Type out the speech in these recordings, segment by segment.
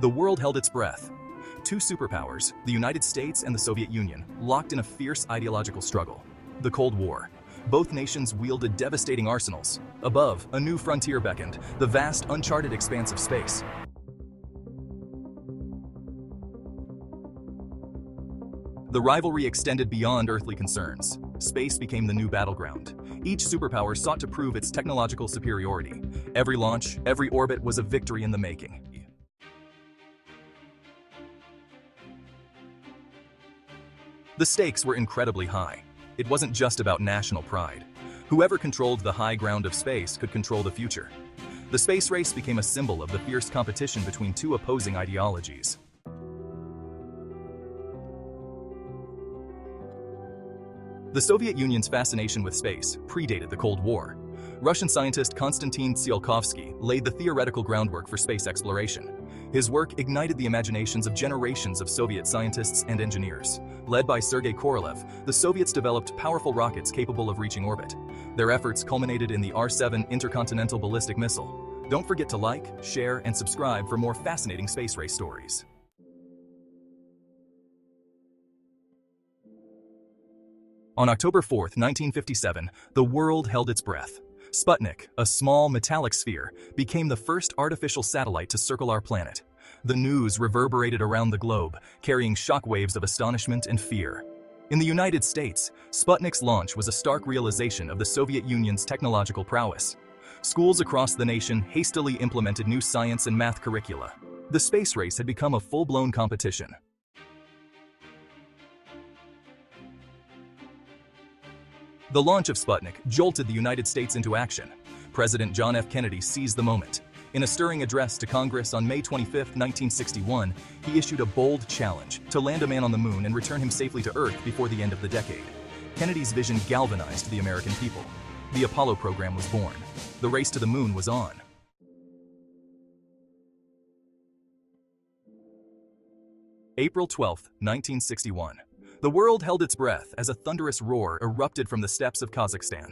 The world held its breath. Two superpowers, the United States and the Soviet Union, locked in a fierce ideological struggle. The Cold War. Both nations wielded devastating arsenals. Above, a new frontier beckoned, the vast, uncharted expanse of space. The rivalry extended beyond earthly concerns. Space became the new battleground. Each superpower sought to prove its technological superiority. Every launch, every orbit was a victory in the making. The stakes were incredibly high. It wasn't just about national pride. Whoever controlled the high ground of space could control the future. The space race became a symbol of the fierce competition between two opposing ideologies. The Soviet Union's fascination with space predated the Cold War. Russian scientist Konstantin Tsiolkovsky laid the theoretical groundwork for space exploration. His work ignited the imaginations of generations of Soviet scientists and engineers. Led by Sergei Korolev, the Soviets developed powerful rockets capable of reaching orbit. Their efforts culminated in the R-7 intercontinental ballistic missile. Don't forget to like, share, and subscribe for more fascinating space race stories. On October 4, 1957, the world held its breath. Sputnik, a small metallic sphere, became the first artificial satellite to circle our planet. The news reverberated around the globe, carrying shockwaves of astonishment and fear. In the United States, Sputnik's launch was a stark realization of the Soviet Union's technological prowess. Schools across the nation hastily implemented new science and math curricula. The space race had become a full-blown competition. The launch of Sputnik jolted the United States into action. President John F. Kennedy seized the moment. In a stirring address to Congress on May 25, 1961, he issued a bold challenge to land a man on the moon and return him safely to Earth before the end of the decade. Kennedy's vision galvanized the American people. The Apollo program was born. The race to the moon was on. April 12, 1961. The world held its breath as a thunderous roar erupted from the steppes of Kazakhstan.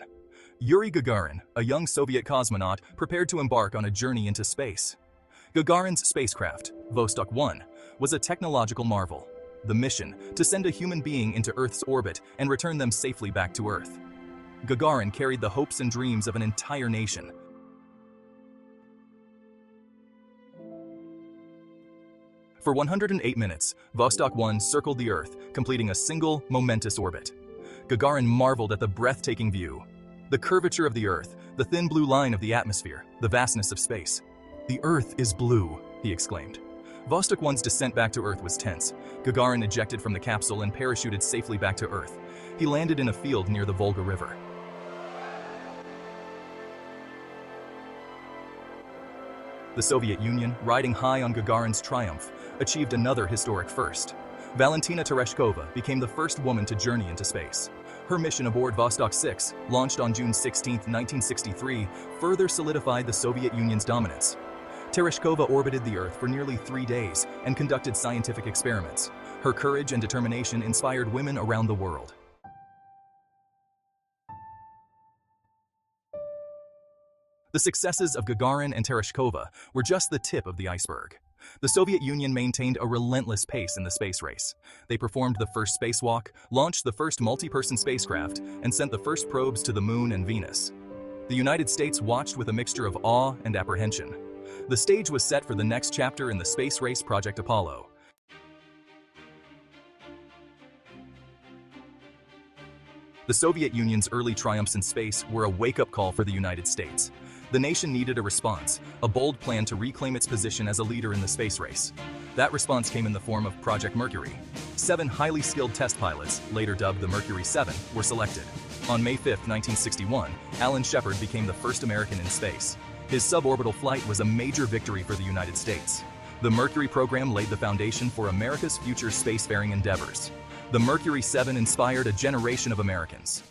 Yuri Gagarin, a young Soviet cosmonaut, prepared to embark on a journey into space. Gagarin's spacecraft, Vostok 1, was a technological marvel. The mission, to send a human being into Earth's orbit and return them safely back to Earth. Gagarin carried the hopes and dreams of an entire nation. For 108 minutes, Vostok 1 circled the Earth, completing a single, momentous orbit. Gagarin marveled at the breathtaking view. The curvature of the Earth, the thin blue line of the atmosphere, the vastness of space. "The Earth is blue," he exclaimed. Vostok 1's descent back to Earth was tense. Gagarin ejected from the capsule and parachuted safely back to Earth. He landed in a field near the Volga River. The Soviet Union, riding high on Gagarin's triumph, achieved another historic first. Valentina Tereshkova became the first woman to journey into space. Her mission aboard Vostok 6, launched on June 16, 1963, further solidified the Soviet Union's dominance. Tereshkova orbited the Earth for nearly 3 days and conducted scientific experiments. Her courage and determination inspired women around the world. The successes of Gagarin and Tereshkova were just the tip of the iceberg. The Soviet Union maintained a relentless pace in the space race. They performed the first spacewalk, launched the first multi-person spacecraft, and sent the first probes to the Moon and Venus. The United States watched with a mixture of awe and apprehension. The stage was set for the next chapter in the space race, Project Apollo. The Soviet Union's early triumphs in space were a wake-up call for the United States. The nation needed a response, a bold plan to reclaim its position as a leader in the space race. That response came in the form of Project Mercury. 7 highly skilled test pilots, later dubbed the Mercury 7, were selected. On May 5, 1961, Alan Shepard became the first American in space. His suborbital flight was a major victory for the United States. The Mercury program laid the foundation for America's future spacefaring endeavors. The Mercury 7 inspired a generation of Americans.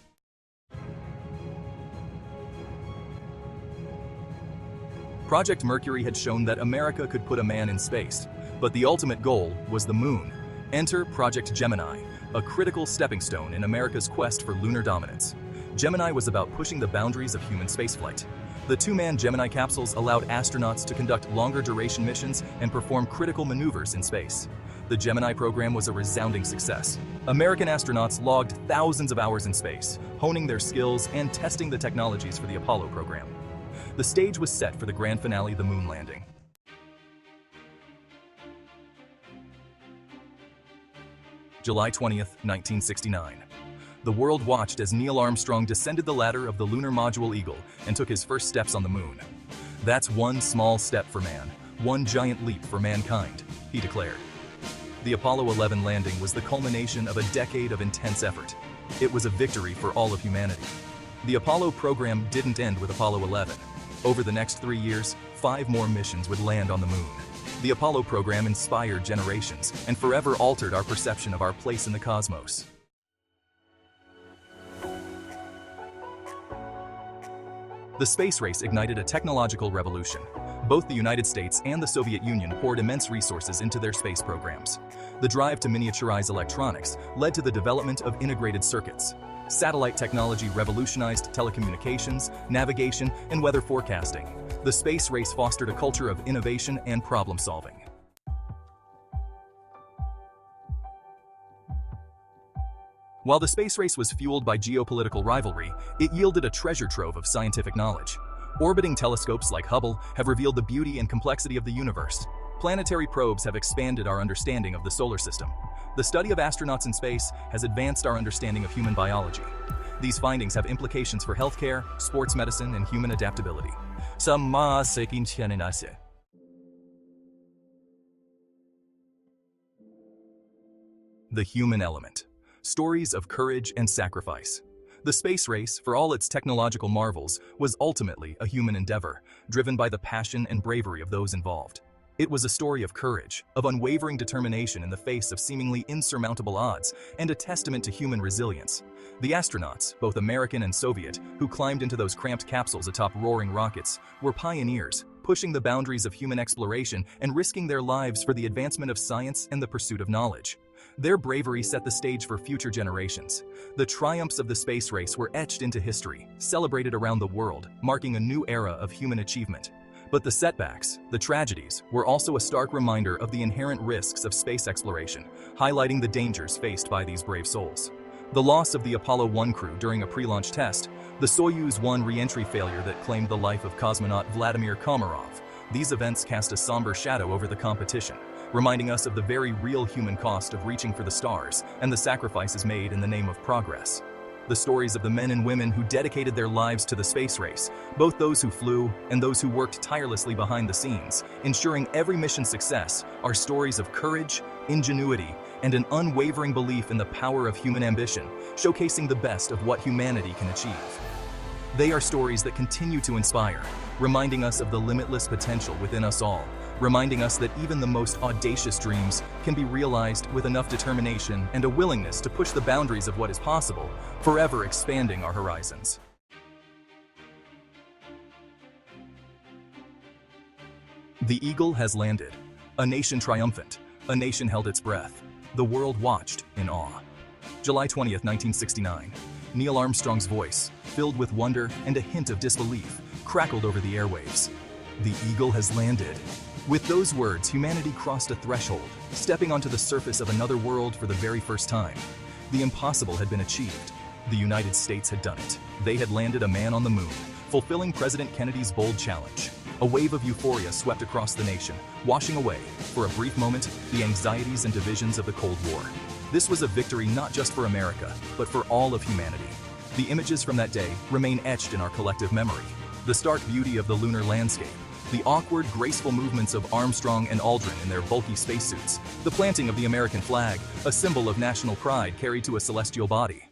Project Mercury had shown that America could put a man in space, but the ultimate goal was the moon. Enter Project Gemini, a critical stepping stone in America's quest for lunar dominance. Gemini was about pushing the boundaries of human spaceflight. The two-man Gemini capsules allowed astronauts to conduct longer-duration missions and perform critical maneuvers in space. The Gemini program was a resounding success. American astronauts logged thousands of hours in space, honing their skills and testing the technologies for the Apollo program. The stage was set for the grand finale, the moon landing. July 20th, 1969. The world watched as Neil Armstrong descended the ladder of the lunar module Eagle and took his first steps on the moon. "That's one small step for man, one giant leap for mankind," he declared. The Apollo 11 landing was the culmination of a decade of intense effort. It was a victory for all of humanity. The Apollo program didn't end with Apollo 11. Over the next 3 years, 5 more missions would land on the moon. The Apollo program inspired generations and forever altered our perception of our place in the cosmos. The space race ignited a technological revolution. Both the United States and the Soviet Union poured immense resources into their space programs. The drive to miniaturize electronics led to the development of integrated circuits. Satellite technology revolutionized telecommunications, navigation, and weather forecasting. The space race fostered a culture of innovation and problem-solving. While the space race was fueled by geopolitical rivalry, it yielded a treasure trove of scientific knowledge. Orbiting telescopes like Hubble have revealed the beauty and complexity of the universe. Planetary probes have expanded our understanding of the solar system. The study of astronauts in space has advanced our understanding of human biology. These findings have implications for healthcare, sports medicine, and human adaptability. The human element. Stories of courage and sacrifice. The space race, for all its technological marvels, was ultimately a human endeavor, driven by the passion and bravery of those involved. It was a story of courage, of unwavering determination in the face of seemingly insurmountable odds, and a testament to human resilience. The astronauts, both American and Soviet, who climbed into those cramped capsules atop roaring rockets, were pioneers, pushing the boundaries of human exploration and risking their lives for the advancement of science and the pursuit of knowledge. Their bravery set the stage for future generations. The triumphs of the space race were etched into history, celebrated around the world, marking a new era of human achievement. But the setbacks, the tragedies, were also a stark reminder of the inherent risks of space exploration, highlighting the dangers faced by these brave souls. The loss of the Apollo 1 crew during a pre-launch test, the Soyuz 1 re-entry failure that claimed the life of cosmonaut Vladimir Komarov, these events cast a somber shadow over the competition, reminding us of the very real human cost of reaching for the stars and the sacrifices made in the name of progress. The stories of the men and women who dedicated their lives to the space race, both those who flew and those who worked tirelessly behind the scenes, ensuring every mission's success, are stories of courage, ingenuity, and an unwavering belief in the power of human ambition, showcasing the best of what humanity can achieve. They are stories that continue to inspire, reminding us of the limitless potential within us all, reminding us that even the most audacious dreams can be realized with enough determination and a willingness to push the boundaries of what is possible, forever expanding our horizons. The Eagle has landed. A nation triumphant. A nation held its breath. The world watched in awe. July 20th, 1969. Neil Armstrong's voice, filled with wonder and a hint of disbelief, crackled over the airwaves. The Eagle has landed. With those words, humanity crossed a threshold, stepping onto the surface of another world for the very first time. The impossible had been achieved. The United States had done it. They had landed a man on the moon, fulfilling President Kennedy's bold challenge. A wave of euphoria swept across the nation, washing away, for a brief moment, the anxieties and divisions of the Cold War. This was a victory not just for America, but for all of humanity. The images from that day remain etched in our collective memory. The stark beauty of the lunar landscape, the awkward, graceful movements of Armstrong and Aldrin in their bulky spacesuits, the planting of the American flag, a symbol of national pride carried to a celestial body.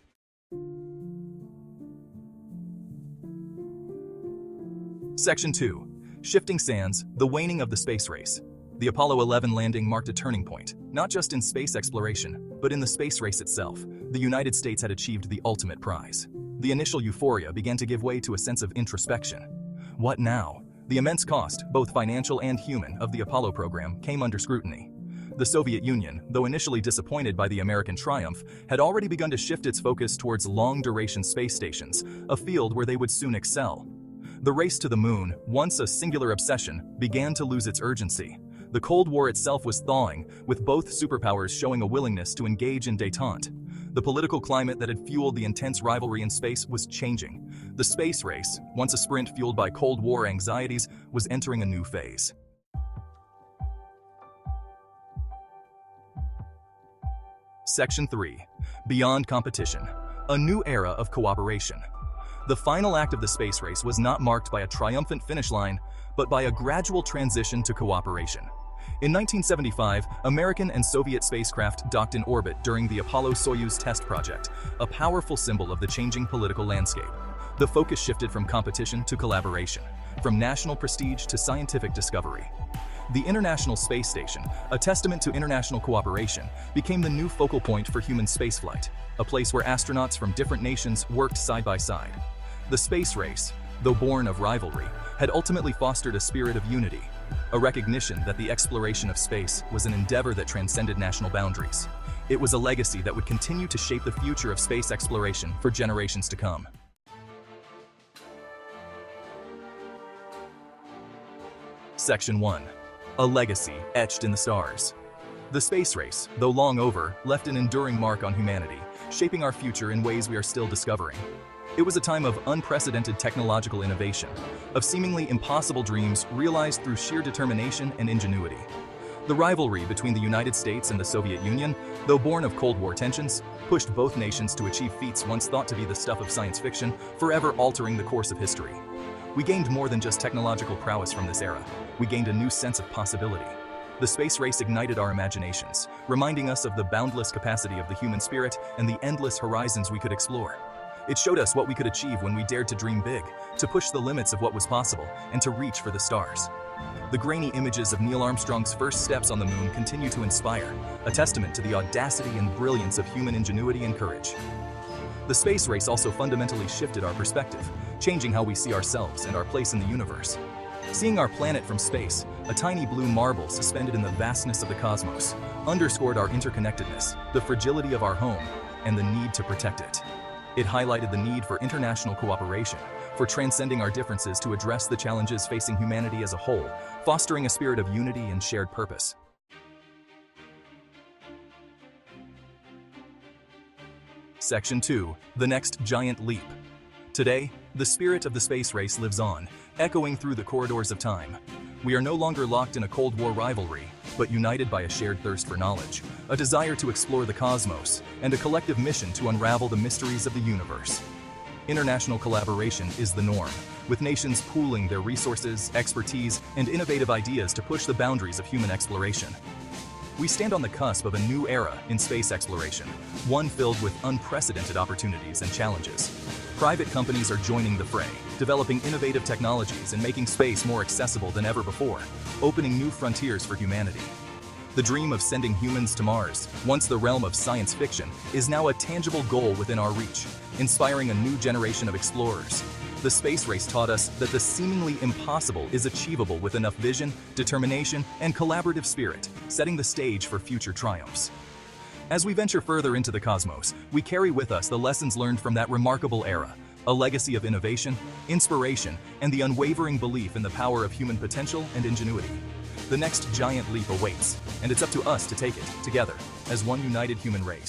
Section 2. Shifting Sands, the waning of the space race. The Apollo 11 landing marked a turning point, not just in space exploration, but in the space race itself. The United States had achieved the ultimate prize. The initial euphoria began to give way to a sense of introspection. What now? The immense cost, both financial and human, of the Apollo program came under scrutiny. The Soviet Union, though initially disappointed by the American triumph, had already begun to shift its focus towards long-duration space stations, a field where they would soon excel. The race to the moon, once a singular obsession, began to lose its urgency. The Cold War itself was thawing, with both superpowers showing a willingness to engage in détente. The political climate that had fueled the intense rivalry in space was changing. The space race, once a sprint fueled by Cold War anxieties, was entering a new phase. Section 3. Beyond competition. A new era of cooperation. The final act of the space race was not marked by a triumphant finish line, but by a gradual transition to cooperation. In 1975, American and Soviet spacecraft docked in orbit during the Apollo-Soyuz test project, a powerful symbol of the changing political landscape. The focus shifted from competition to collaboration, from national prestige to scientific discovery. The International Space Station, a testament to international cooperation, became the new focal point for human spaceflight, a place where astronauts from different nations worked side by side. The space race, though born of rivalry, had ultimately fostered a spirit of unity, a recognition that the exploration of space was an endeavor that transcended national boundaries. It was a legacy that would continue to shape the future of space exploration for generations to come. Section 1. A legacy etched in the stars. The space race, though long over, left an enduring mark on humanity, shaping our future in ways we are still discovering. It was a time of unprecedented technological innovation, of seemingly impossible dreams realized through sheer determination and ingenuity. The rivalry between the United States and the Soviet Union, though born of Cold War tensions, pushed both nations to achieve feats once thought to be the stuff of science fiction, forever altering the course of history. We gained more than just technological prowess from this era. We gained a new sense of possibility. The space race ignited our imaginations, reminding us of the boundless capacity of the human spirit and the endless horizons we could explore. It showed us what we could achieve when we dared to dream big, to push the limits of what was possible, and to reach for the stars. The grainy images of Neil Armstrong's first steps on the moon continue to inspire, a testament to the audacity and brilliance of human ingenuity and courage. The space race also fundamentally shifted our perspective, changing how we see ourselves and our place in the universe. Seeing our planet from space, a tiny blue marble suspended in the vastness of the cosmos, underscored our interconnectedness, the fragility of our home, and the need to protect it. It highlighted the need for international cooperation, for transcending our differences to address the challenges facing humanity as a whole, fostering a spirit of unity and shared purpose. Section 2. The next giant leap. Today, the spirit of the space race lives on, echoing through the corridors of time. We are no longer locked in a Cold War rivalry, but united by a shared thirst for knowledge, a desire to explore the cosmos, and a collective mission to unravel the mysteries of the universe. International collaboration is the norm, with nations pooling their resources, expertise, and innovative ideas to push the boundaries of human exploration. We stand on the cusp of a new era in space exploration, one filled with unprecedented opportunities and challenges. Private companies are joining the fray, developing innovative technologies and making space more accessible than ever before, opening new frontiers for humanity. The dream of sending humans to Mars, once the realm of science fiction, is now a tangible goal within our reach, inspiring a new generation of explorers. The space race taught us that the seemingly impossible is achievable with enough vision, determination, and collaborative spirit, setting the stage for future triumphs. As we venture further into the cosmos, we carry with us the lessons learned from that remarkable era, a legacy of innovation, inspiration, and the unwavering belief in the power of human potential and ingenuity. The next giant leap awaits, and it's up to us to take it, together, as one united human race.